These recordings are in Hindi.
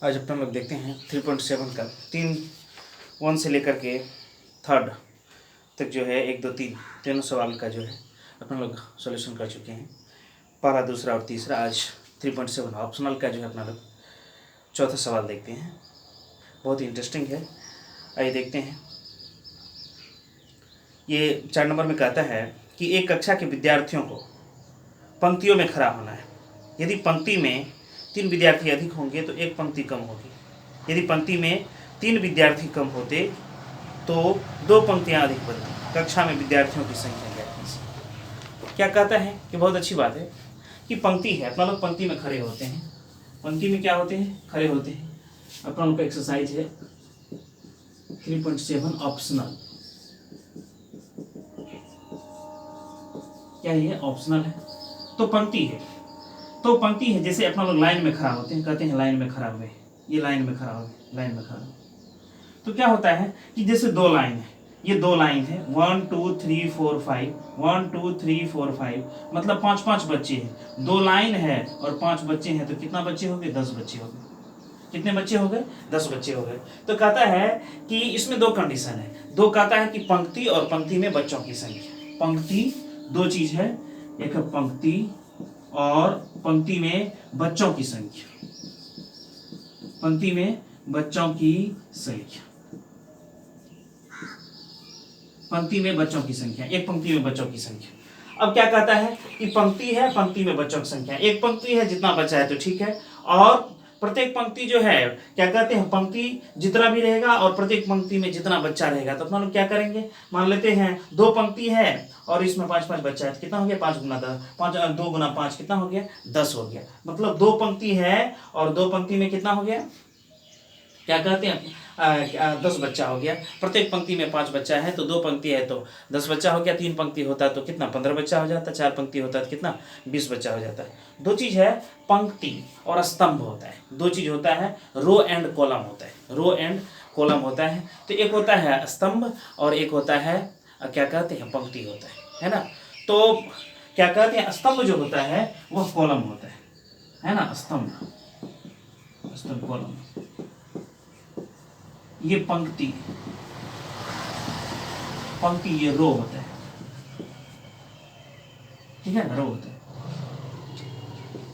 आज अपना लोग देखते हैं 3.7 का 1 से लेकर के 3 तक जो है 1 2 3 तीनों सवाल का जो है अपना लोग सॉल्यूशन कर चुके हैं। पहला, दूसरा और तीसरा। आज 3.7 ऑप्शनल का जो है अपना लोग चौथा सवाल देखते हैं। बहुत ही इंटरेस्टिंग है। आइए देखते हैं। ये 4 नंबर में कहता है कि एक कक्षा के विद्यार्थियों को पंक्तियों में खड़ा होना है। यदि पंक्ति में 3 विद्यार्थी अधिक होंगे तो एक पंक्ति कम होगी। यदि पंक्ति में 3 विद्यार्थी कम होते तो 2 पंक्तियां अधिक बनती। कक्षा में विद्यार्थियों की संख्या क्या कहता है कि बहुत अच्छी बात है कि पंक्ति है, अपना लोग पंक्ति में खड़े होते हैं। पंक्ति में क्या होते हैं? खड़े होते हैं। अपना लोग का एक्सरसाइज है 3.7 ऑप्शनल। क्या ये ऑप्शनल है? तो पंक्ति है, तो पंक्ति है। जैसे अपना लोग लाइन में खड़ा होते हैं, कहते हैं लाइन में खड़ा हुए, ये लाइन में खड़ा हुए, लाइन में खड़ा हुए। तो क्या होता है कि जैसे 2 लाइन है, ये 2 लाइन है 1 2 3 4 5, 1 2 3 4 5, मतलब 5 बच्चे हैं। 2 लाइन है और 5 बच्चे हैं, तो कितना बच्चे हो गए? 10 बच्चे हो गए। कितने बच्चे हो गए? 10 बच्चे हो गए। तो कहता है कि इसमें 2 कंडीशन है। 2 कहता है कि पंक्ति और पंक्ति में बच्चों की संख्या। पंक्ति 2 चीज है, एक है पंक्ति और पंक्ति में बच्चों की संख्या। पंक्ति में बच्चों की संख्या, पंक्ति में बच्चों की संख्या, एक पंक्ति में बच्चों की संख्या। अब क्या कहता है कि पंक्ति है, पंक्ति में बच्चों की संख्या, एक पंक्ति है, जितना बच्चा है तो ठीक है। और प्रत्येक पंक्ति जो है क्या कहते हैं, पंक्ति जितना भी रहेगा और प्रत्येक पंक्ति में जितना बच्चा रहेगा। तो अपना लोग क्या करेंगे, मान लेते हैं 2 पंक्ति है और इसमें 5 बच्चा है, तो कितना हो गया? 5 गुना 10, 2 गुना 5 कितना हो गया? 10 हो गया। मतलब 2 पंक्ति है और 2 पंक्ति में कितना हो गया? क्या कहते हैं 10 बच्चा हो गया। प्रत्येक पंक्ति में 5 बच्चा है, तो 2 पंक्ति है तो 10 बच्चा हो गया। 3 पंक्ति होता तो कितना? 15 बच्चा हो जाता। 4 पंक्ति होता तो कितना? 20 बच्चा हो जाता है। 2 चीज है, पंक्ति और स्तंभ होता है। 2 चीज होता है, रो एंड कॉलम होता है। रो एंड कॉलम होता है। तो एक होता है स्तंभ और एक होता है क्या कहते हैं, पंक्ति होता है ना। तो क्या कहते हैं, स्तंभ जो होता है वह कॉलम होता है ना। स्तंभ, स्तंभ कॉलम, ये पंक्ति, पंक्ति ये रो होता है, ठीक है, रो होता है।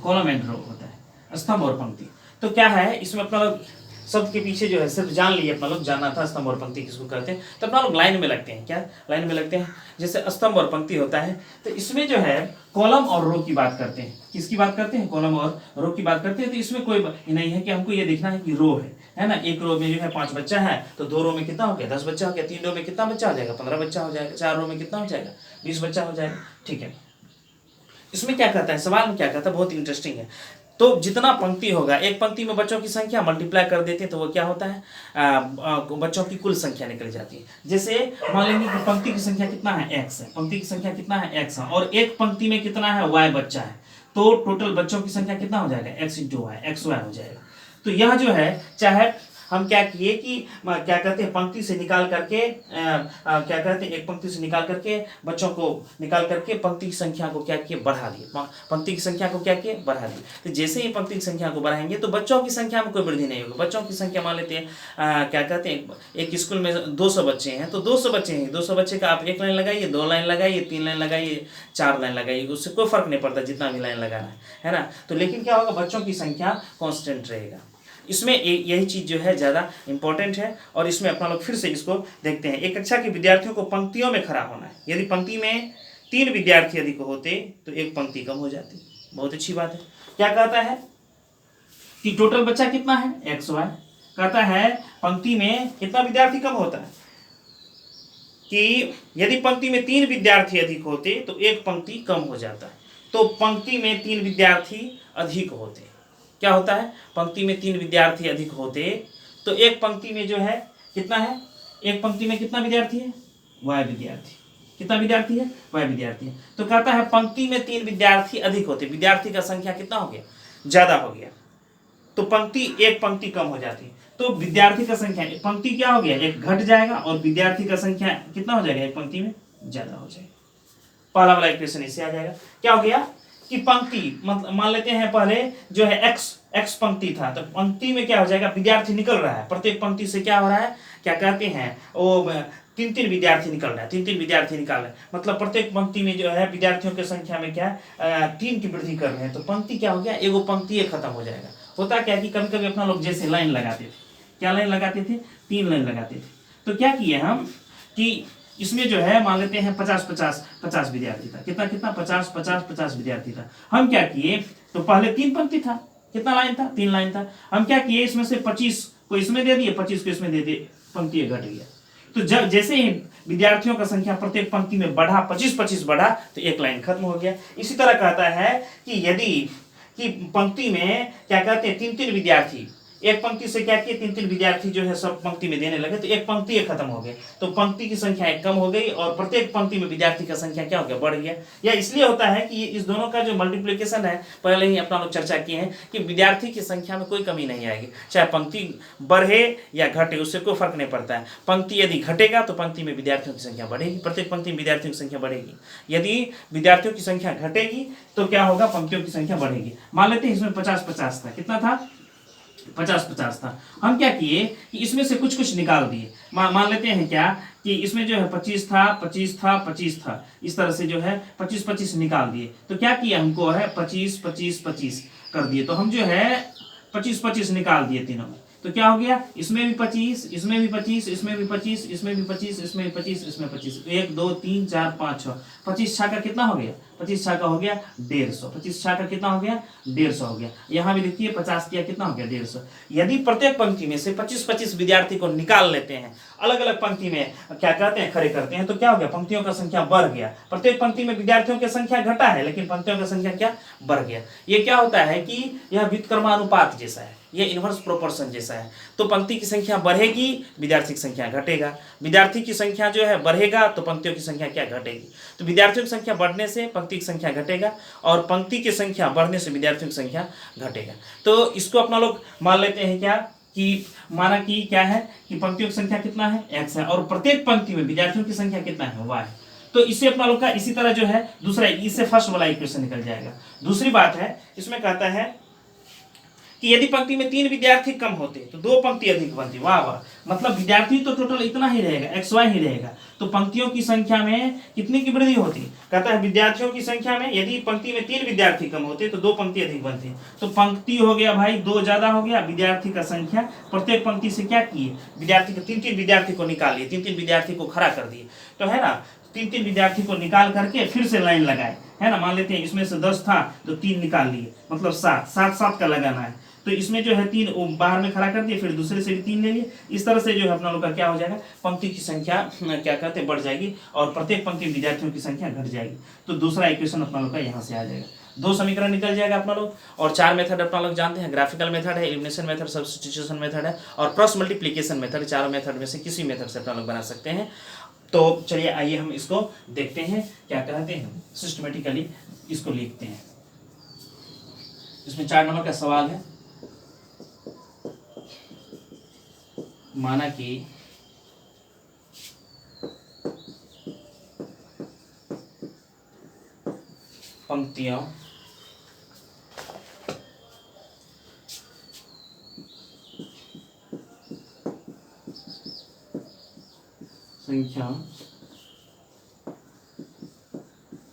कॉलम एंड रो होता है, स्तंभ और पंक्ति। तो क्या है इसमें अपना लोग शब्द के पीछे जो है सिर्फ जान लिए, अपना लोग जानना था स्तंभ और पंक्ति किसको कहते हैं। तो अपना लोग लाइन में लगते हैं। क्या लाइन में लगते हैं? जैसे स्तंभ और पंक्ति होता है तो इसमें जो है कॉलम और रो की बात करते हैं। किसकी बात करते हैं? कॉलम और रो की बात करते हैं। तो इसमें कोई नहीं है कि हमको ये देखना है कि रो है ना। एक रो में जो है 5 बच्चा है, तो 2 रो में कितना हो गया? 10 बच्चा हो गया। 3 रो में कितना बच्चा हो जाएगा? 15 बच्चा हो जाएगा। 4 रो में कितना हो जाएगा? 20 बच्चा हो जाएगा। ठीक है। इसमें क्या कहता है, सवाल में क्या कहता है, बहुत इंटरेस्टिंग है। तो जितना पंक्ति होगा, एक पंक्ति में बच्चों की संख्या मल्टीप्लाई कर देते हैं तो वो क्या होता है, बच्चों की कुल संख्या निकल जाती है। जैसे मान लेंगे कि पंक्ति की संख्या कितना है? x है। पंक्ति की संख्या कितना है? x है। और एक पंक्ति में कितना है? y बच्चा है। तो टोटल बच्चों की संख्या कितना हो जाएगा? x into y, x y हो जाएगा। तो यह जो है, चाहे हम क्या किए कि क्या कहते हैं, पंक्ति से निकाल करके क्या कहते हैं, एक पंक्ति से निकाल करके बच्चों को निकाल करके पंक्ति की संख्या को क्या किए? बढ़ा दिए। पंक्ति की संख्या को क्या किए? बढ़ा दिए। तो जैसे ही पंक्ति की संख्या को बढ़ाएंगे तो बच्चों की संख्या में कोई वृद्धि नहीं होगी। बच्चों की संख्या मान लेते हैं क्या कहते हैं, एक स्कूल में 200 बच्चे हैं, तो 200 बच्चे हैं। 200 बच्चे का आप 1 लाइन लगाइए, 2 लाइन लगाइए, 3 लाइन लगाइए, 4 लाइन लगाइए, उससे कोई फर्क नहीं पड़ता जितना भी लाइन लगाना है ना। तो लेकिन क्या होगा, बच्चों की संख्या कांस्टेंट रहेगा। इसमें यही चीज जो है ज्यादा इंपॉर्टेंट है। और इसमें अपना लोग फिर से इसको देखते हैं। एक कक्षा के विद्यार्थियों को पंक्तियों में खड़ा होना है। यदि पंक्ति में 3 विद्यार्थी अधिक होते तो एक पंक्ति कम हो जाती। बहुत अच्छी बात है। क्या कहता है कि टोटल बच्चा कितना है? X y. कहता है पंक्ति में कितना विद्यार्थी कम होता है, कि यदि पंक्ति में 3 विद्यार्थी अधिक होते तो एक पंक्ति कम हो जाता है। तो पंक्ति में 3 विद्यार्थी अधिक होते, क्या होता है, पंक्ति में 3 विद्यार्थी अधिक होते तो एक पंक्ति में जो है कितना है, एक पंक्ति में कितना विद्यार्थी है? y विद्यार्थी। कितना विद्यार्थी है? y विद्यार्थी है। तो कहता है पंक्ति में 3 विद्यार्थी अधिक होते, विद्यार्थी का संख्या कितना हो गया? ज्यादा हो गया। तो पंक्ति, एक पंक्ति कम हो जाती। तो विद्यार्थी का संख्या, पंक्ति क्या हो गया? एक घट जाएगा और विद्यार्थी का संख्या कितना हो जाएगा? एक पंक्ति में ज्यादा हो जाएगा। पहला वाला इक्वेशन इससे आ जाएगा। क्या हो गया कि पंक्ति मतलब मान लेते हैं पहले जो है एक्स पंक्ति था, तो पंक्ति में क्या हो जाएगा, विद्यार्थी निकल रहा है, प्रत्येक पंक्ति से क्या हो रहा है, क्या कहते हैं वो तीन तीन विद्यार्थी निकल रहा है, तीन तीन विद्यार्थी निकाल रहे हैं, मतलब प्रत्येक पंक्ति में जो है विद्यार्थियों की संख्या में क्या तीन की वृद्धि कर रहे हैं, तो पंक्ति क्या हो गया, एगो पंक्ति खत्म हो जाएगा। होता क्या कि कभी कभी अपना लोग जैसे लाइन लगाते थे, क्या लाइन लगाते थे, 3 लाइन लगाते थे, तो क्या किए हम कि इसमें जो है मान लेते हैं 50 विद्यार्थी था, कितना कितना 50 विद्यार्थी था। हम क्या किए, तो पहले 3 पंक्ति था, कितना लाइन था, 3 लाइन था, हम क्या किए इसमें से 25 को इसमें दे दिए, 25 को इसमें दे दिए, पंक्ति घट गया। तो जब जैसे ही विद्यार्थियों का संख्या प्रत्येक पंक्ति में बढ़ा, 25 बढ़ा, तो एक लाइन खत्म हो गया। इसी तरह कहता है कि यदि कि पंक्ति में क्या कहते हैं 3 विद्यार्थी, एक पंक्ति से क्या किए 3 विद्यार्थी जो है सब पंक्ति में देने लगे, तो एक पंक्ति खत्म हो गई, तो पंक्ति की संख्या एक कम हो गई और प्रत्येक पंक्ति में विद्यार्थी का संख्या क्या हो गया, बढ़ गया। या इसलिए होता है कि इस दोनों का जो मल्टीप्लिकेशन है, पहले ही अपना लोग चर्चा किए हैं कि विद्यार्थी की संख्या में कोई कमी नहीं आएगी, चाहे पंक्ति बढ़े या घटे, उससे कोई फर्क नहीं पड़ता है। पंक्ति यदि घटेगा तो पंक्ति में विद्यार्थियों की संख्या बढ़ेगी, प्रत्येक पंक्ति में विद्यार्थियों की संख्या बढ़ेगी। यदि विद्यार्थियों की संख्या घटेगी तो क्या होगा, पंक्तियों की संख्या बढ़ेगी। मान लेते हैं इसमें 50 था, कितना था, 50 था। हम क्या किए कि इसमें से कुछ कुछ निकाल दिए, मान लेते हैं क्या कि इसमें जो है 25 था, इस तरह से जो है 25 निकाल दिए, तो क्या किया हमको है 25 कर दिए, तो हम जो है 25 निकाल दिए तीनों में, तो क्या हो गया, इसमें भी 25, इसमें भी 25, इसमें भी 25, इसमें भी 25, इसमें भी 25, इसमें 25, 1 2 3 4 5 6, 25 छक्का कितना हो गया, 25 छक्का हो गया 150, 25 छक्का कितना हो गया 150 हो गया। यहाँ भी देखिए 50 किया कितना हो गया 150। यदि प्रत्येक पंक्ति में से 25 विद्यार्थी को निकाल लेते हैं, अलग अलग पंक्ति में क्या कहते हैं खड़े करते हैं, तो क्या हो गया, पंक्तियों का संख्या बढ़ गया। प्रत्येक पंक्ति में विद्यार्थियों की संख्या घटा है लेकिन पंक्तियों की संख्या क्या बढ़ गया। ये क्या होता है कि यह व्युत्क्रमानुपात जैसा है, ये इनवर्स प्रोपोर्शन जैसा है। तो पंक्ति की संख्या बढ़ेगी, विद्यार्थी की संख्या घटेगा, विद्यार्थी की संख्या जो है बढ़ेगा तो पंक्तियों की संख्या क्या घटेगी। तो विद्यार्थियों की संख्या बढ़ने से पंक्ति की संख्या घटेगा और पंक्ति की संख्या बढ़ने से विद्यार्थियों की संख्या घटेगा। तो इसको अपना लोग मान लेते हैं क्या कि माना कि क्या है कि पंक्तियों की संख्या कितना है, x है, और प्रत्येक पंक्ति में विद्यार्थियों की संख्या कितना है, y। तो इससे अपना लोग का इसी तरह जो है दूसरा, इससे फर्स्ट वाला इक्वेशन निकल जाएगा। दूसरी बात है, इसमें कहता है कि यदि पंक्ति में 3 विद्यार्थी कम होते तो 2 पंक्ति अधिक बनती। वाह वाह, मतलब विद्यार्थी तो टोटल इतना ही रहेगा, XY ही रहेगा, तो पंक्तियों की संख्या में कितनी की वृद्धि होती। कहता है विद्यार्थियों की संख्या में यदि पंक्ति में 3 विद्यार्थी कम होते तो 2 पंक्ति अधिक बनती। तो पंक्ति हो गया भाई 2 ज्यादा हो गया, विद्यार्थी का संख्या प्रत्येक पंक्ति से क्या किए, विद्यार्थी को 3 विद्यार्थी को निकाल लिए, 3 विद्यार्थी को खड़ा कर दिए, तो है ना 3 विद्यार्थी को निकाल करके फिर से लाइन लगाए, है ना। मान लेते हैं इसमें से 10 था तो 3 निकाल लिए, मतलब 7 का लगाना है, तो इसमें जो है 3 बाहर में खड़ा कर दिए, फिर दूसरे से भी 3 ले लिए। इस तरह से जो है अपना लोग का क्या हो जाएगा, पंक्ति की संख्या क्या कहते हैं बढ़ जाएगी और प्रत्येक पंक्ति में विद्यार्थियों की संख्या घट जाएगी। तो दूसरा इक्वेशन अपना लोग का यहाँ से आ जाएगा, 2 समीकरण निकल जाएगा अपना लोग। और 4 मेथड अपना लोग जानते हैं, ग्राफिकल मेथड है, एलिमिनेशन मेथड, सब्स्टिट्यूशन मेथड है और क्रॉस मल्टीप्लिकेशन मेथड। चारों मेथड में से किसी मेथड से अपना लोग बना सकते हैं। तो चलिए आइए हम इसको देखते हैं, क्या कहते हैं सिस्टमेटिकली इसको लिखते हैं। इसमें 4 नंबर का सवाल है, माना कि पंक्तियों संख्या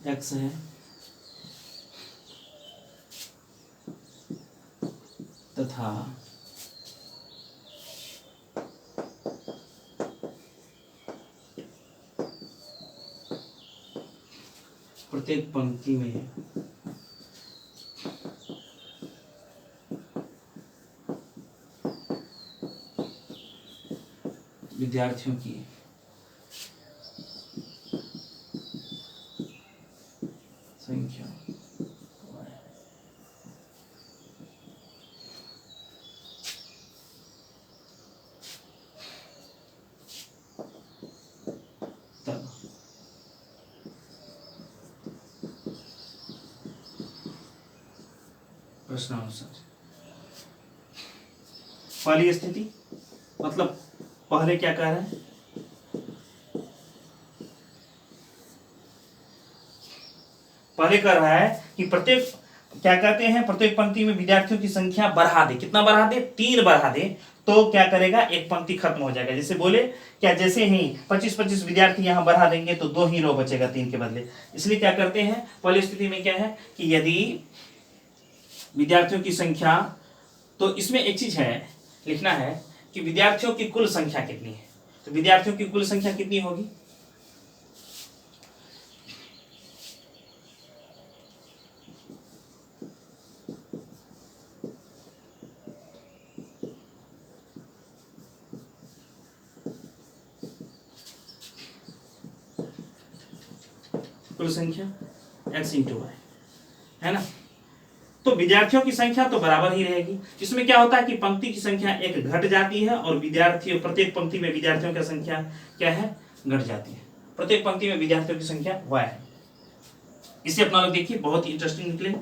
x है तथा प्रत्येक पंक्ति में विद्यार्थियों की संख्या तब प्रश्नानुसार पहली स्थिति, मतलब पहले क्या कह रहे हैं, पहले कह रहा है कि प्रत्येक क्या कहते हैं, प्रत्येक पंक्ति में विद्यार्थियों की संख्या बढ़ा दे, कितना बढ़ा दे, 3 बढ़ा दे, तो क्या करेगा, एक पंक्ति खत्म हो जाएगा। जैसे बोले क्या, जैसे ही 25-25 विद्यार्थी यहाँ बढ़ा देंगे तो 2 ही रो बचेगा 3 के बदले। इसलिए क्या करते हैं, पहली स्थिति में क्या है कि यदि विद्यार्थियों की संख्या, तो इसमें एक चीज है, लिखना है कि विद्यार्थियों की कुल संख्या कितनी है। तो विद्यार्थियों की कुल संख्या कितनी होगी, कुल संख्या x इंटू वाई, है ना। तो विद्यार्थियों की संख्या तो बराबर ही रहेगी। इसमें क्या होता है कि पंक्ति की संख्या एक घट जाती है और विद्यार्थियों, प्रत्येक पंक्ति में विद्यार्थियों की संख्या क्या है, घट जाती है। प्रत्येक पंक्ति में विद्यार्थियों की संख्या y है। इसे अपना लोग देखिए, बहुत ही इंटरेस्टिंग निकले।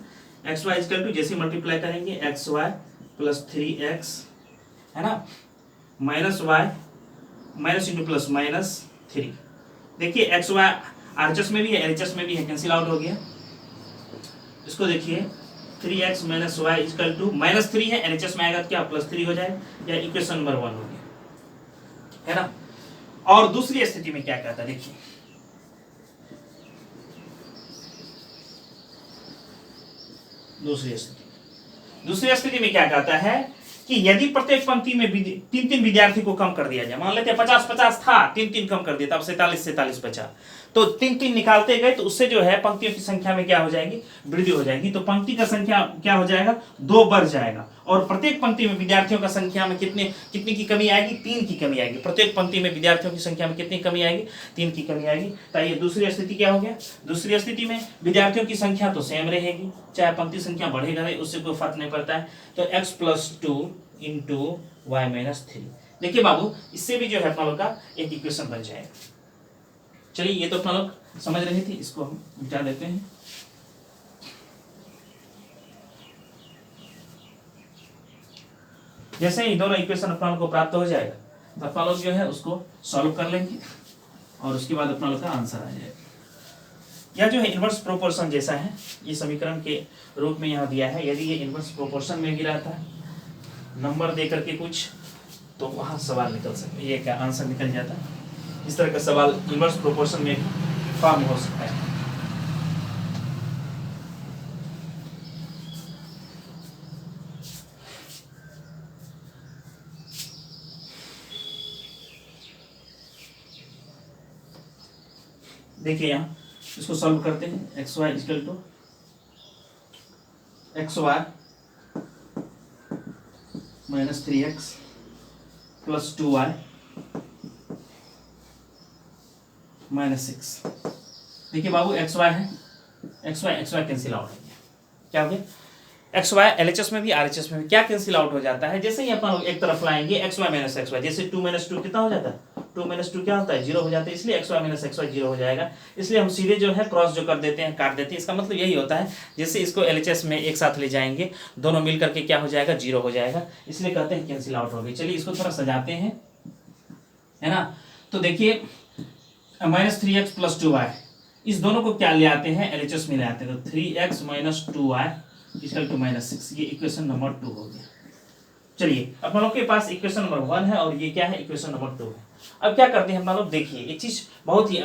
एक्स वाई इक्वल टू, जैसे मल्टीप्लाई करेंगे एक्स वाई प्लस 3x, है ना, minus y minus into plus minus 3। देखिए एक्स वाई आरएचएस में भी है, एलएचएस में भी है, कैंसिल आउट हो गया। इसको देखिए 3x minus Y equal to -3 है, एलएचएस में आएगा तो क्या +3 हो जाए, या इक्वेशन नंबर 1 हो गया, है ना। और दूसरी स्थिति में क्या कहता है, देखिए दूसरी स्थिति में क्या कहता है कि यदि प्रत्येक पंक्ति में 3-3 विद्यार्थी को कम कर दिया जाए, मान लेते हैं 50-50 था, 3-3 कम कर दिया, तब 47-47 बचा, तो 3-3 निकालते गए तो उससे जो है पंक्तियों की संख्या में क्या हो जाएगी, वृद्धि हो जाएगी। तो पंक्ति का संख्या क्या हो जाएगा, 2 बढ़ जाएगा, और प्रत्येक पंक्ति में विद्यार्थियों का संख्या में कितनी की कमी आएगी, 3 की कमी आएगी। प्रत्येक पंक्ति में विद्यार्थियों की संख्या में कितनी कमी आएगी, 3 की कमी आएगी। तो ये दूसरी स्थिति क्या हो गया, दूसरी स्थिति में विद्यार्थियों की संख्या तो सेम रहेगी, चाहे पंक्ति संख्या बढ़ेगा नहीं, उससे कोई फर्क नहीं पड़ता है। तो x+2 इंटू वाई माइनस 3। देखिए बाबू, इससे भी जो है अपना लोग का एक इक्वेशन बन जाएगा। चलिए, ये तो अपना लोग समझ रहे थे, इसको हम मिटा देते हैं। जैसे ही दोनों इक्वेशन अपना लोग को प्राप्त हो जाएगा तो अपना लोग जो है उसको सॉल्व कर लेंगे और उसके बाद अपना लोग का आंसर आ जाएगा। यह जो है इनवर्स प्रोपोर्शन जैसा है, ये समीकरण के रूप में यहाँ दिया है। यदि ये इनवर्स प्रोपोर्शन में गिरा था नंबर दे करके कुछ, तो वहाँ सवाल निकल सकता, ये क्या आंसर निकल जाता है। इस तरह का सवाल इनवर्स प्रोपोर्शन में फॉर्म हो सकता है। देखिए यहाँ इसको सॉल्व करते हैं। X y equal to x y minus 3x plus 2y minus 6। देखिए बाबू, एक्स वाई है, एक्स वाई कैंसिल आउट हो गया। क्या हो गया, एक्स वाई एलएचएस में भी आरएचएस में भी क्या कैंसिल आउट हो जाता है। जैसे ही अपना लोग एक तरफ लाएंगे x y minus x y, जैसे 2 - 2 कितना हो जाता है, 2 - 2 क्या होता है, 0 हो जाता है। इसलिए x y minus x y 0 हो जाएगा। इसलिए हम सीधे जो है क्रॉस जो कर देते हैं, काट देते हैं। इसका मतलब यही होता है, जैसे इसको एलएचएस में एक साथ ले जाएंगे, दोनों मिल करके क्या हो जाएगा, 0 हो जाएगा। इसलिए कहते हैं कैंसिल आउट हो गई। चलिए इसको थोड़ा सजाते हैं, है ना। तो देखिए -3x प्लस 2y, इस दोनों को क्या ले आते हैं, एलएचएस में ले आते हैं। तो 3x minus 2y equal to -6, ये इक्वेशन नंबर 2 हो गया। चलिए अब हम लोग के पास इक्वेशन नंबर 1 है और ये क्या है, इक्वेशन नंबर 2 है। अब क्या करते हैं हम लोग, देखिए एक चीज बहुत ही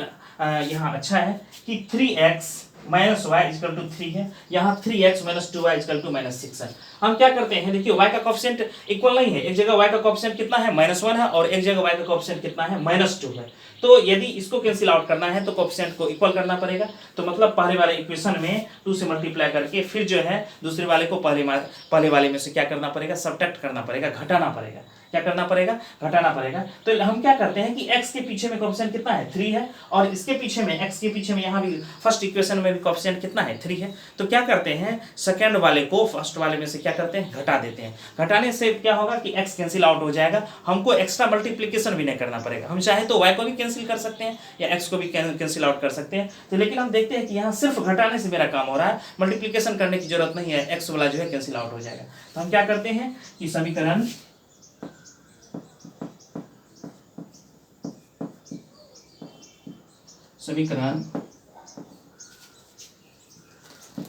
यहाँ अच्छा है कि 3x minus Y equal to 3 है, यहाँ 3x minus 2y equal to -6 है। हम क्या करते हैं, देखिए y का कोएफिशिएंट इक्वल नहीं है, एक जगह y का कोएफिशिएंट कितना है -1 है और एक जगह y का कोएफिशिएंट कितना है -2 है। तो यदि इसको कैंसिल आउट करना है तो कोएफिशिएंट को इक्वल करना पड़ेगा। तो मतलब पहले वाले इक्वेशन में 2 से मल्टीप्लाई करके फिर जो है दूसरे वाले को पहले वाले में से क्या करना पड़ेगा, सब्ट्रैक्ट करना पड़ेगा, घटाना पड़ेगा। क्या करना पड़ेगा, घटाना पड़ेगा। तो हम क्या करते हैं कि x के पीछे में कोएफिशिएंट कितना है, 3 है, और इसके पीछे में x के पीछे में यहाँ भी फर्स्ट इक्वेशन में भी कोएफिशिएंट कितना है, 3 है। तो क्या करते हैं, सेकंड वाले को फर्स्ट वाले में से क्या करते हैं, घटा देते हैं। घटाने से क्या होगा कि x कैंसिल आउट हो जाएगा, हमको एक्स्ट्रा मल्टीप्लिकेशन भी नहीं करना पड़ेगा। हम चाहे तो y को भी कैंसिल कर सकते हैं या x को भी कैंसिल आउट कर सकते हैं। तो लेकिन हम देखते हैं कि यहाँ सिर्फ घटाने से मेरा काम हो रहा है, मल्टीप्लिकेशन करने की जरूरत नहीं है, x वाला जो है कैंसिल आउट हो जाएगा। तो हम क्या करते हैं कि समीकरण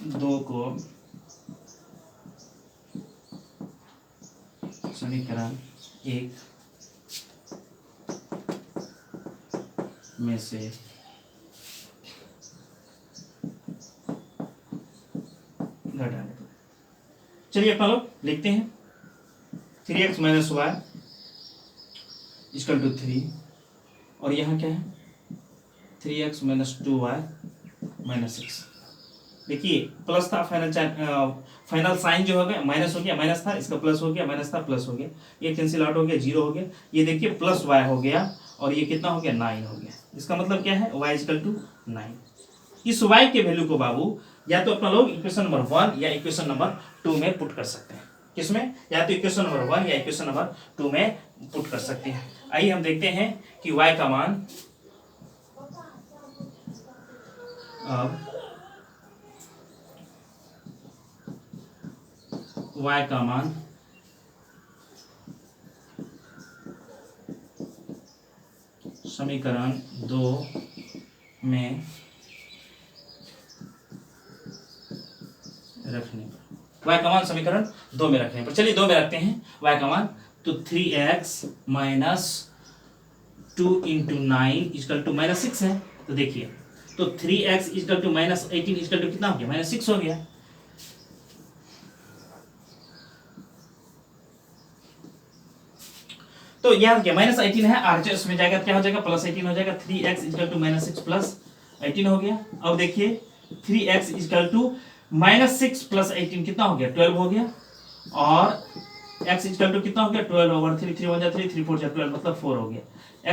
2 को समीकरण 1 में से घटाने पर। चलिए अपना लोग लिखते हैं 3x minus Y equal to 3, और यहाँ क्या है 3x माइनस 2y माइनस 6। देखिए प्लस था, फाइनल साइन जो हो गया माइनस हो गया, माइनस था इसका प्लस हो गया, माइनस था प्लस हो गया, ये कैंसिल आउट हो गया, 0 हो गया। ये देखिए प्लस y हो गया और ये कितना हो गया 9 हो गया। इसका मतलब क्या है y इक्वल टू 9। इस y के वैल्यू को बाबू या तो अपना लोग इक्वेशन नंबर 1 या इक्वेशन नंबर 2 में पुट कर सकते हैं। किसमें? या तो इक्वेशन नंबर 1 या इक्वेशन नंबर 2 में पुट कर सकते हैं। आइए हम देखते हैं कि y का मान अब y का मान समीकरण 2 में रखने पर, y का मान समीकरण 2 में रखने पर, चलिए 2 में रखते हैं y का मान। तो 3x minus 2 into 9 equal to minus 6 है। तो देखिए तो 3x equal to minus 18 equal to कितना हो गया माइनस 6 हो गया। तो यह क्या माइनस 18 है, आरएचएस में जाएगा क्या हो जाएगा प्लस 18 हो जाएगा। 3x equal to minus 6 plus 18 हो गया। अब देखिए 3x equal to minus 6 plus 18 कितना हो गया 12 हो गया, और x इक्वल टू कितना हो गया 12 ओवर 3, 3 1 जा 3, 3 4 जा 12 मतलब 4 हो गया।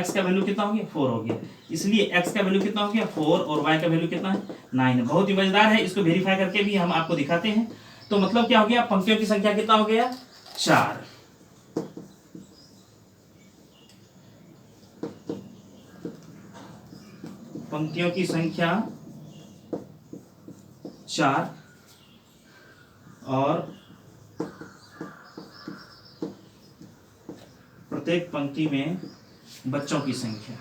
x का वैल्यू कितना हो गया 4 हो गया, इसलिए x का वैल्यू कितना हो गया 4 और y का वैल्यू कितना है 9 है। बहुत ही मजेदार है, इसको वेरीफाई करके भी हम आपको दिखाते हैं। तो मतलब क्या हो गया पंक्तियों की संख्या कितना हो गया 4। पंक्तियों की संख्या 4 और प्रत्येक पंक्ति में बच्चों की संख्या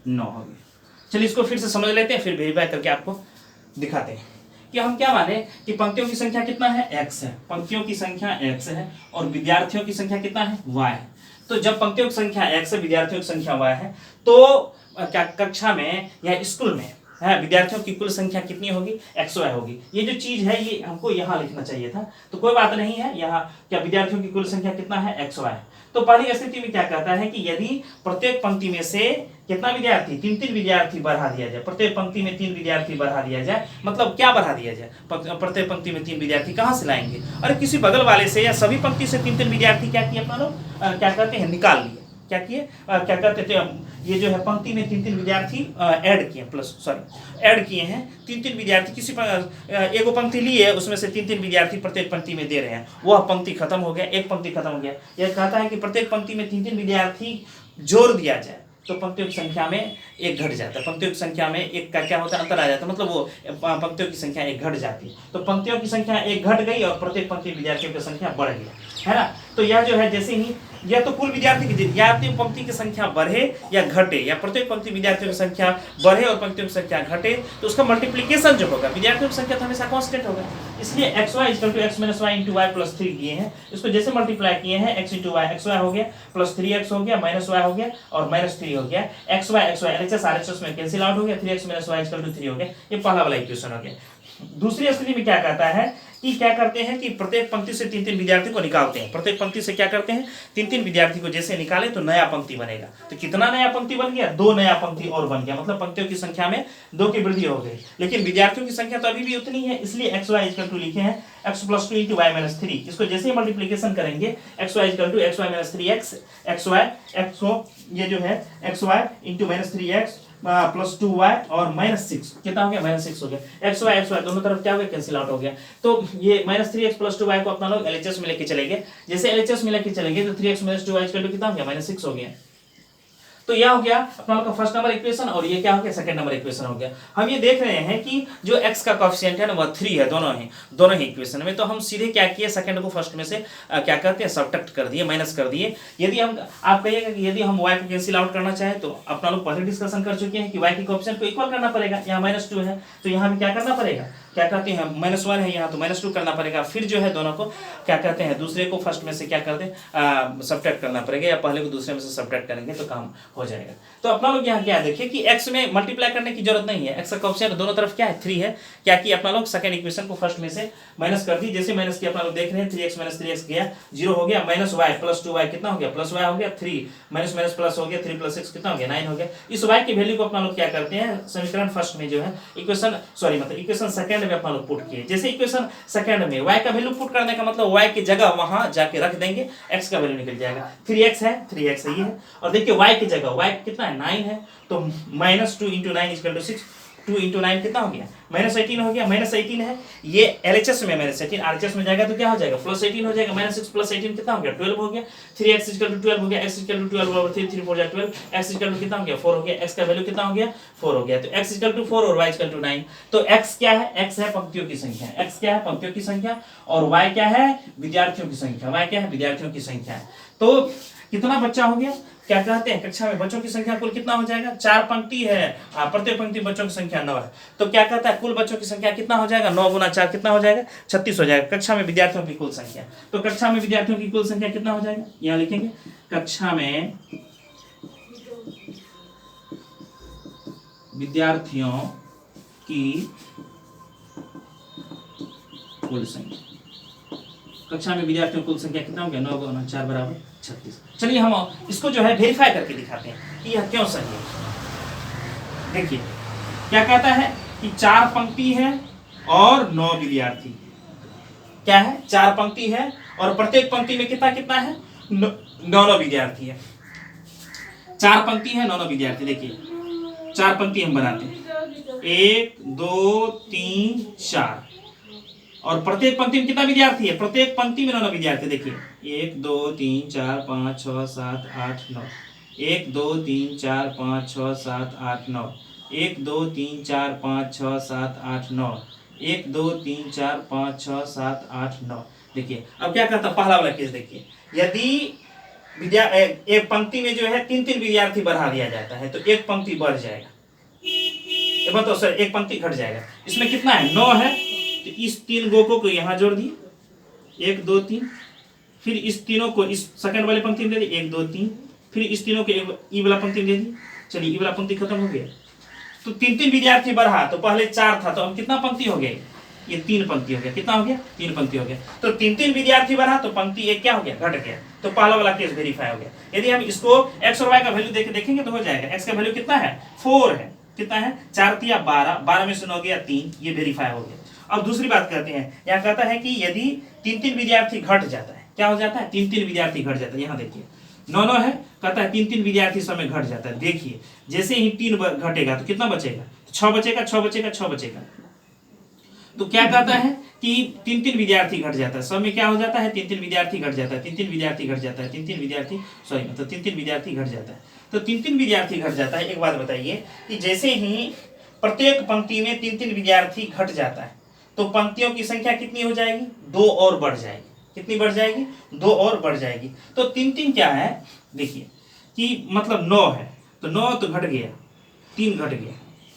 9 हो गई। चलिए इसको फिर से समझ लेते हैं, फिर वेरीफाई करके आपको दिखाते हैं कि हम क्या माने कि पंक्तियों की संख्या कितना है x है, पंक्तियों की संख्या x है और विद्यार्थियों की संख्या कितना है y है। तो जब पंक्तियों की संख्या x है विद्यार्थियों की संख्या y है, तो क्या कक्षा में या स्कूल में है विद्यार्थियों की कुल संख्या कितनी होगी xy होगी। ये जो चीज है ये हमको यहाँ लिखना चाहिए था, तो कोई बात नहीं है। यहाँ क्या विद्यार्थियों की कुल संख्या कितना है xy है। तो पहली स्थिति में क्या कहता है कि यदि प्रत्येक पंक्ति में से कितना विद्यार्थी 3-3 विद्यार्थी बढ़ा दिया जाए, प्रत्येक पंक्ति में 3 विद्यार्थी बढ़ा दिया जाए, मतलब क्या बढ़ा दिया जाए प्रत्येक पंक्ति में 3 विद्यार्थी कहाँ से लाएंगे, अरे किसी बगल वाले से या सभी पंक्ति से 3-3 विद्यार्थी क्या किए अपना लोग क्या करते हैं निकाल लिए, क्या किए क्या करते थे ये जो है पंक्ति में 3-3 विद्यार्थी ऐड किए ऐड किए हैं 3-3 विद्यार्थी किसी एगो पंक्ति लिए उसमें से 3-3 विद्यार्थी प्रत्येक पंक्ति में दे रहे हैं, वह पंक्ति खत्म हो गया, एक पंक्ति खत्म हो गया। यह कहता है कि प्रत्येक पंक्ति में 3-3 विद्यार्थी जोड़ दिया जाए तो पंक्तियों की संख्या में एक घट जाता है, पंक्तियों की संख्या में एक का क्या होता है अंतर आ जाता है, मतलब वो पंक्तियों की संख्या एक घट जाती है। तो पंक्तियों की संख्या एक घट गई और प्रत्येक पंक्ति विद्यार्थियों की संख्या बढ़ गई, है ना। तो यह जो है जैसे ही या तो कुल विद्यार्थी की या तो पंक्ति की संख्या बढ़े या घटे, या प्रत्येक पंक्ति विद्यार्थियों की संख्या बढ़े और पंक्तियों की संख्या घटे, तो उसका मल्टीप्लिकेशन जो होगा विद्यार्थियों की संख्या तो हमेशा कांस्टेंट होगा। इसलिए xy equal to x minus y into y plus 3 किए हैं, इसको जैसे मल्टीप्लाई किए हैं x इंटू वाई xy हो गया प्लस 3x हो गया माइनस y हो गया और माइनस 3 हो गया, xy LHS RHS में कैंसिल आउट हो गया, 3x minus Y equal to 3 हो गया। ये पहला वाला इक्वेशन हो गया। दूसरी स्थिति में क्या कहता है कि क्या करते हैं कि प्रत्येक पंक्ति से 3-3 विद्यार्थी को निकालते हैं, प्रत्येक पंक्ति से क्या करते हैं 3-3 विद्यार्थी को जैसे निकाले तो नया पंक्ति बनेगा। तो कितना नया पंक्ति बन गया 2 नया पंक्ति और बन गया, मतलब पंक्तियों की संख्या में 2 की वृद्धि हो गई, लेकिन विद्यार्थियों की संख्या तो अभी भी उतनी है। इसलिए xy इक्वल टू लिखे हैं x plus 2 into y minus 3, इसको जैसे ही मल्टीप्लीकेशन करेंगे xy equal to xy minus 3x xy ये जो है xy into minus 3x plus 2y और माइनस 6 कितना हो गया माइनस 6 हो गया। xy दोनों तरफ क्या हो गया कैंसिल आउट हो गया। तो ये माइनस 3x प्लस 2y को अपना लोग LHS में लेके चलेंगे, जैसे LHS में लेके चलेंगे तो 3x minus 2y equal to कितना हो गया माइनस 6 हो गया। तो यह हो गया अपना लोग का फर्स्ट नंबर इक्वेशन और ये क्या हो गया सेकंड नंबर इक्वेशन हो गया। हम ये देख रहे हैं कि जो x का कोएफिशिएंट है ना वह 3 है दोनों ही इक्वेशन में। तो हम सीधे क्या किए सेकंड को फर्स्ट में से क्या करते हैं सब्ट्रैक्ट कर दिए, माइनस कर दिए। यदि हम आप कहिएगा कि यदि हम y को कैंसिल आउट करना चाहे तो अपना लोग पहले डिस्कशन कर चुके हैं कि y के कोएफिशिएंट को इक्वल करना पड़ेगा। यहाँ -2 है तो यहाँ भी क्या करना पड़ेगा, क्या कहते हैं -1 है यहाँ तो -2 करना पड़ेगा। फिर जो है दोनों को क्या कहते हैं दूसरे को फर्स्ट में से क्या कर दें सब्ट्रैक्ट करना पड़ेगा, या पहले को दूसरे में से सब्ट्रैक्ट करेंगे तो काम हो जाएगा। तो अपना लोग यहाँ क्या देखिए कि x में मल्टीप्लाई करने की जरूरत नहीं है, x का कोएफिशिएंट दोनों तरफ क्या है 3 है। क्या कि अपना लोग सेकंड इक्वेशन को फर्स्ट में से माइनस कर दी, जैसे माइनस किया अपना लोग देख रहे हैं 3x - 3x गया 0 हो गया, -y + 2y कितना हो गया +y हो गया 3 माइनस माइनस प्लस हो गया 3 + 6 कितना हो गया 9 हो गया। इस y की वैल्यू को अपना लोग क्या करते हैं समीकरण फर्स्ट में जो है इक्वेशन सेकंड में अपना लोग पुट किए। जैसे इक्वेशन सेकंड में y का वैल्यू पुट करने का मतलब y की जगह वहां जाके रख देंगे, x का वैल्यू निकल जाएगा। 3x है 3x सही है, और देखिए y की जगह y कितना है 9 है तो -2 × 9 = 6, 2 × 9 कितना हो गया -18 हो गया। -18 है ये LHS में -18, RHS में जाएगा तो क्या हो जाएगा +18 हो जाएगा। -6 + 18 कितना हो गया 12 हो गया। 3x = 12 हो गया, x = 12 और 3 3 4 जा 12, x = कितना हो गया 4 हो गया, x का वैल्यू कितना हो गया 4 हो गया। तो x = 4 और y = 9। तो x क्या है, x है पंक्तियों की संख्या, x क्या है पंक्तियों की संख्या, और y क्या है विद्यार्थियों की संख्या, y क्या है विद्यार्थियों की संख्या है। तो कितना बच्चा हो गया, क्या कहते हैं कक्षा में बच्चों की संख्या कुल कितना हो जाएगा 4 पंक्ति है, प्रत्येक पंक्ति बच्चों की संख्या 9 है। तो क्या कहता है कुल बच्चों की संख्या कितना हो जाएगा 9 × 4 कितना हो जाएगा 36 हो जाएगा। कक्षा में विद्यार्थियों की कुल संख्या, तो कक्षा में विद्यार्थियों की कुल संख्या कितना हो जाएगा, यहाँ लिखेंगे कक्षा में विद्यार्थियों की कुल संख्या, कक्षा में विद्यार्थियों की कुल संख्या कितना हो गया 9 × 4 = 36। चलिए हम इसको जो है वेरीफाई करके दिखाते हैं कि यह क्यों सही है। देखिए क्या कहता है कि 4 पंक्ति है और 9 विद्यार्थी, क्या है 4 पंक्ति है और प्रत्येक पंक्ति में कितना कितना है 9 विद्यार्थी है। 4 पंक्ति है 9 विद्यार्थी। देखिए 4 पंक्ति हम बनाते हैं 1 2 3 4, और प्रत्येक पंक्ति में कितना विद्यार्थी है, प्रत्येक पंक्ति में 9 विद्यार्थी। देखिए 1 2 3 4 5 6 7 8 9, 1 2 3 4 5 6 7 8 9, 1 2 3 4 5 6 7 8 9, 1 2 3 4 5 6 7 8 9। देखिए अब क्या कहता है पहला वाला केस, देखिए यदि एक पंक्ति में जो है 3 विद्यार्थी बढ़ा दिया जाता है तो एक पंक्ति बढ़ जाएगा, तो सर एक पंक्ति घट जाएगा। इसमें कितना है 9 है, तो इस 3 गो को यहाँ जोड़ दिए 1 2 3, फिर इस तीनों को इस सेकंड वाले पंक्ति में दे दिए 1 2 3, फिर इस तीनों को ई वाला पंक्ति में दे दी। चलिए ई वाला पंक्ति खत्म हो गया, तो 3 विद्यार्थी बढ़ा, तो पहले 4 था तो अब कितना पंक्ति हो गया, ये 3 पंक्ति हो गया। कितना हो गया 3 पंक्ति हो गया। तो 3 विद्यार्थी बढ़ा तो पंक्ति एक क्या हो गया घट गया, तो पहला वाला केस वेरीफाई हो गया। यदि हम इसको x और y का वैल्यू देखेंगे तो हो जाएगा। x का वैल्यू कितना है 4 है, कितना है 4 × 12, 12 में से 9 गया 3, ये वेरीफाई हो गया। अब दूसरी बात करते हैं, यहाँ कहता है कि यदि 3 विद्यार्थी घट जाता है, क्या हो जाता है 3 विद्यार्थी घट जाता है। यहाँ देखिए 9 है, कहता है 3 विद्यार्थी समय घट जाता है। देखिए जैसे ही 3 घटेगा तो कितना बचेगा 6 बचेगा 6 बचेगा 6 बचेगा। तो क्या कहता है कि 3 विद्यार्थी घट जाता है, सब में क्या हो जाता है 3 विद्यार्थी घट जाता है, 3 विद्यार्थी घट जाता है, 3 विद्यार्थी मतलब 3 विद्यार्थी घट जाता है। तो 3 विद्यार्थी घट जाता है। एक बात बताइए कि जैसे ही प्रत्येक पंक्ति में 3 विद्यार्थी घट जाता है तो पंक्तियों की संख्या कितनी हो जाएगी 2 और बढ़ जाएगी। कितनी बढ़ जाएगी 2 और बढ़ जाएगी। तो 3 क्या है, देखिए कि मतलब 9 है तो 9 तो घट गया, 3 घट गया,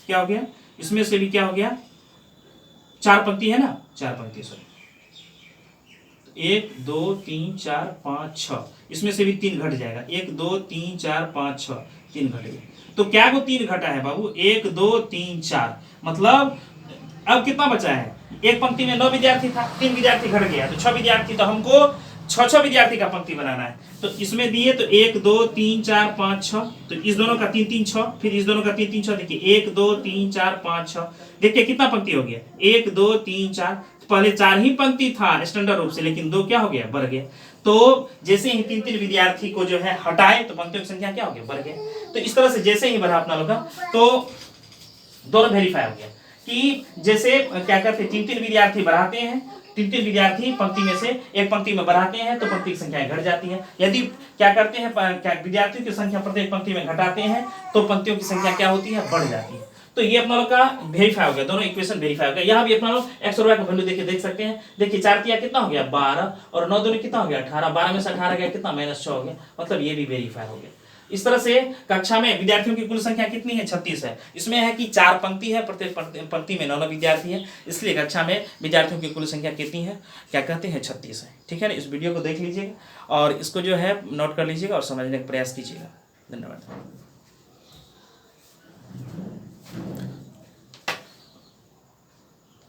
क्या हो गया इसमें से भी क्या हो गया 4 पंक्ति है ना, 4 पंक्ति सॉरी 1 2 3 4 5 6, इसमें से भी 3 घट जाएगा 1 2 3 4 5 6, 3 घट गया। तो क्या को 3 घटा है बाबू 1 2 3 4, मतलब अब कितना बचा है, एक पंक्ति में 9 विद्यार्थी था, 3 विद्यार्थी घट गया तो 6 विद्यार्थी, तो हमको 6 विद्यार्थी का पंक्ति बनाना है। तो इसमें दिए तो 1 2 3 4 5 6, तो इस दोनों का 3 3 6, फिर इस दोनों का 3 3 6। देखिए 1 2 3 4 5 6, देखिए कितना पंक्ति हो गया 1 2 3 4। तो पहले 4 ही पंक्ति था स्टैंडर्ड रूप से, लेकिन 2 क्या हो गया बढ़ गया। तो जैसे ही 3 विद्यार्थी को जो है हटाए तो पंक्तियों की संख्या क्या हो गया बढ़ गया। तो इस तरह से जैसे ही बढ़ा अपना लोग तो दोनों वेरीफाई हो गया कि जैसे क्या करते 3 विद्यार्थी बढ़ाते हैं 3 विद्यार्थी पंक्ति में से एक पंक्ति में बढ़ाते हैं तो पंक्ति की संख्या घट जाती है। यदि क्या करते हैं, क्या विद्यार्थियों की संख्या प्रत्येक पंक्ति में घटाते हैं तो पंक्तियों की संख्या क्या होती है, बढ़ जाती है। तो ये अपना लोग का वेरीफाई हो गया, दोनों इक्वेशन वेरीफाई हो गया। यहाँ भी अपना लोग x और y का वैल्यू देखिए देख सकते हैं। देखिए 4 तिया कितना हो गया 12 और 9 दूनी कितना हो गया 18, 12 में से 18 गया कितना -6 हो गया, मतलब ये भी वेरीफाई हो गया। इस तरह से कक्षा में विद्यार्थियों की कुल संख्या कितनी है 36 है। इसमें है कि 4 पंक्ति है, प्रत्येक पंक्ति में 9 विद्यार्थी है, इसलिए कक्षा में विद्यार्थियों की कुल संख्या कितनी है, क्या कहते हैं 36 है। ठीक है ना, इस वीडियो को देख लीजिएगा और इसको जो है नोट कर लीजिएगा और समझने का प्रयास कीजिएगा। धन्यवाद।